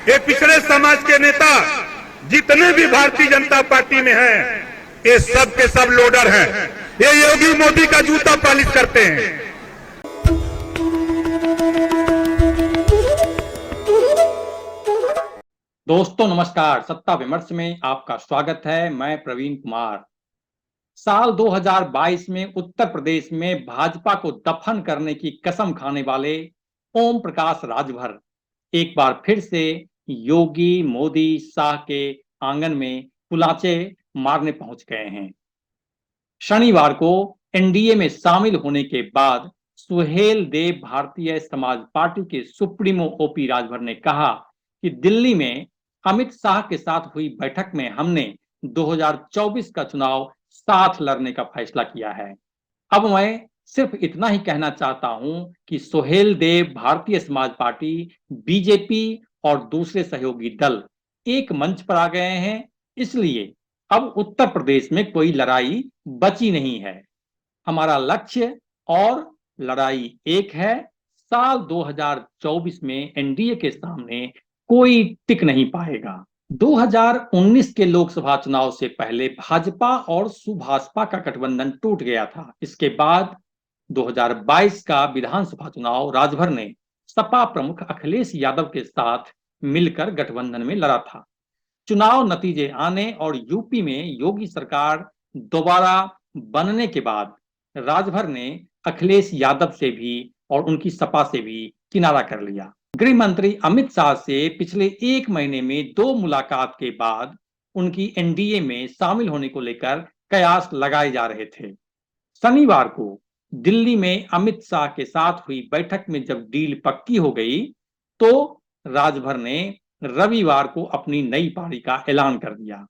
ये पिछड़े समाज के नेता जितने भी भारतीय जनता पार्टी में हैं, ये सब के सब लोडर हैं। ये योगी मोदी का जूता पालिश करते हैं। दोस्तों नमस्कार, सत्ता विमर्श में आपका स्वागत है। मैं प्रवीण कुमार। साल 2022 में उत्तर प्रदेश में भाजपा को दफन करने की कसम खाने वाले ओम प्रकाश राजभर एक बार फिर से योगी मोदी शाह के आंगन में कुलाचे मारने पहुंच गए हैं। शनिवार को एनडीए में शामिल होने के बाद सुहेल देव भारतीय समाज पार्टी के सुप्रीमो ओपी राजभर ने कहा कि दिल्ली में अमित शाह के साथ हुई बैठक में हमने 2024 का चुनाव साथ लड़ने का फैसला किया है। अब मैं सिर्फ इतना ही कहना चाहता हूं कि सुहेल देव भारतीय समाज पार्टी, बीजेपी और दूसरे सहयोगी दल एक मंच पर आ गए हैं, इसलिए अब उत्तर प्रदेश में कोई लड़ाई बची नहीं है। हमारा लक्ष्य और लड़ाई एक है। साल 2024 में एनडीए के सामने कोई टिक नहीं पाएगा। 2019 के लोकसभा चुनाव से पहले भाजपा और सुभाषपा का गठबंधन टूट गया था। इसके बाद 2022 का विधानसभा चुनाव राजभर ने सपा प्रमुख अखिलेश यादव के साथ मिलकर गठबंधन में लड़ा था। चुनाव नतीजे आने और यूपी में योगी सरकार दोबारा बनने के बाद राजभर ने अखिलेश यादव से भी और उनकी सपा से भी किनारा कर लिया। गृह मंत्री अमित शाह से पिछले एक महीने में 2 मुलाकात के बाद उनकी एनडीए में शामिल होने को लेकर कयास लगाए जा रहे थे। शनिवार को दिल्ली में अमित शाह के साथ हुई बैठक में जब डील पक्की हो गई तो राजभर ने रविवार को अपनी नई पारी का ऐलान कर दिया।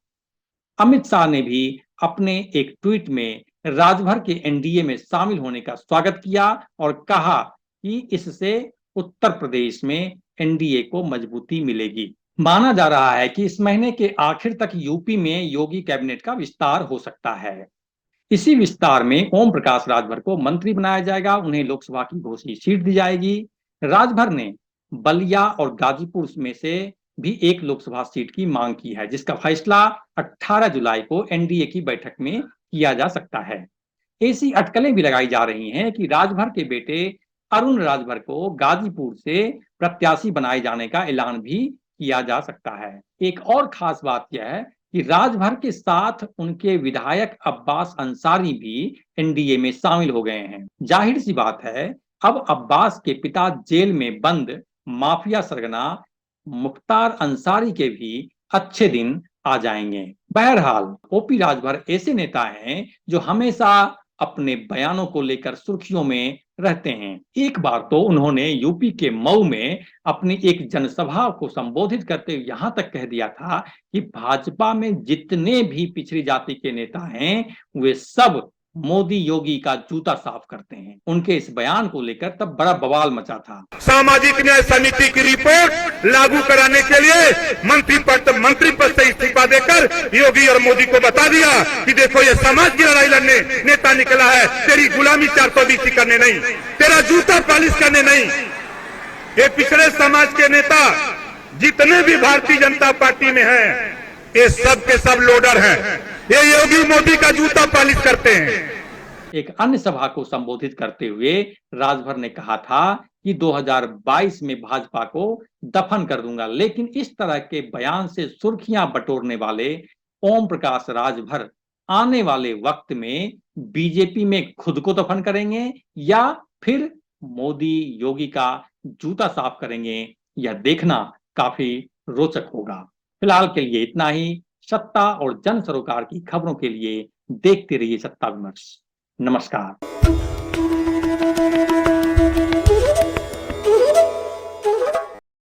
अमित शाह ने भी अपने एक ट्वीट में राजभर के एनडीए में शामिल होने का स्वागत किया और कहा कि इससे उत्तर प्रदेश में एनडीए को मजबूती मिलेगी। माना जा रहा है कि इस महीने के आखिर तक यूपी में योगी कैबिनेट का विस्तार हो सकता है। इसी विस्तार में ओम प्रकाश राजभर को मंत्री बनाया जाएगा, उन्हें लोकसभा की घोषित सीट दी जाएगी। राजभर ने बलिया और गाजीपुर में से भी एक लोकसभा सीट की मांग की है, जिसका फैसला 18 जुलाई को एनडीए की बैठक में किया जा सकता है। ऐसी अटकलें भी लगाई जा रही हैं कि राजभर के बेटे अरुण राजभर को गाजीपुर से प्रत्याशी बनाए जाने का ऐलान भी किया जा सकता है। एक और खास बात यह है कि राजभर के साथ उनके विधायक अब्बास अंसारी भी एनडीए में शामिल हो गए हैं। जाहिर सी बात है, अब अब्बास के पिता जेल में बंद माफिया सरगना मुख्तार अंसारी के भी अच्छे दिन आ जाएंगे। बहरहाल ओपी राजभर ऐसे नेता हैं जो हमेशा अपने बयानों को लेकर सुर्खियों में रहते हैं। एक बार तो उन्होंने यूपी के मऊ में अपनी एक जनसभा को संबोधित करते हुए यहां तक कह दिया था कि भाजपा में जितने भी पिछड़ी जाति के नेता हैं वे सब मोदी योगी का जूता साफ करते हैं। उनके इस बयान को लेकर तब बड़ा बवाल मचा था। सामाजिक न्याय समिति की रिपोर्ट लागू कराने के लिए मंत्री पद से इस्तीफा देकर योगी और मोदी को बता दिया कि देखो ये समाज की लड़ाई लड़ने नेता निकला है, तेरी गुलामी 420 करने नहीं, तेरा जूता पालिश करने नहीं। ये पिछड़े समाज के नेता जितने भी भारतीय जनता पार्टी में हैं, ये सब के सब लोडर हैं। ये योगी मोदी का जूता पालिश करते हैं। एक अन्य सभा को संबोधित करते हुए राजभर ने कहा था कि 2022 में भाजपा को दफन कर दूंगा, लेकिन इस तरह के बयान से सुर्खियां बटोरने वाले ओम प्रकाश राजभर आने वाले वक्त में बीजेपी में खुद को दफन करेंगे या फिर मोदी योगी का जूता साफ करेंगे, यह देखना काफी रोचक होगा। फिलहाल के लिए इतना ही। सत्ता और जन सरोकार की खबरों के लिए देखते रहिए सत्ता विमर्श। नमस्कार।